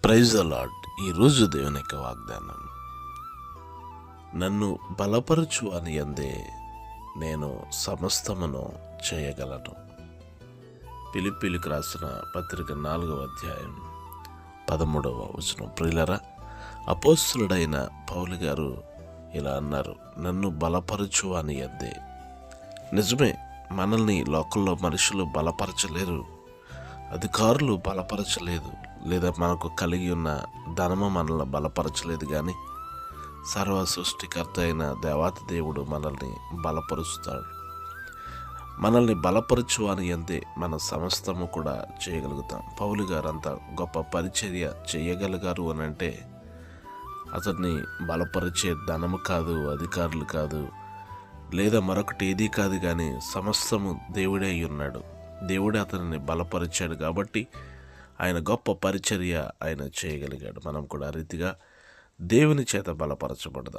Praise the lord. ఈరోజు దేవుని యొక్క వాగ్దానం, నన్ను బలపరచు అని అందే నేను సమస్తమును చేయగలను. ఫిలిప్పీయులకు రాసిన పత్రిక 4వ అధ్యాయం 13వ వచనం. ప్రియులరా, అపోస్తలుడైన పౌలు గారు ఇలా అన్నారు, నన్ను బలపరచు అని అందే. నిజమే, మనల్ని లోకంలో మనుషులు బలపరచలేరు, అధికారులు బలపరచలేదు, లేదా మనకు కలిగి ఉన్న ధనము మనల్ని బలపరచలేదు. కానీ సర్వ సృష్టికర్త అయిన దేవాతి దేవుడు మనల్ని బలపరుస్తాడు. మనల్ని బలపరచు అని అంతే మన సమస్తము కూడా చేయగలుగుతాం. పౌలు గారు అంత గొప్ప పరిచర్య చేయగలిగారు అని అంటే అతన్ని బలపరిచే ధనము కాదు, అధికారులు కాదు, లేదా మరొకటి ఏదీ కాదు, కానీ సమస్తము దేవుడే అయి ఉన్నాడు. దేవుడే అతనిని బలపరిచాడు కాబట్టి ఆయన గొప్ప పరిచర్య ఆయన చేయగలిగాడు. మనం కూడా ఆ రీతిగా దేవుని చేత బలపరచబడదాం.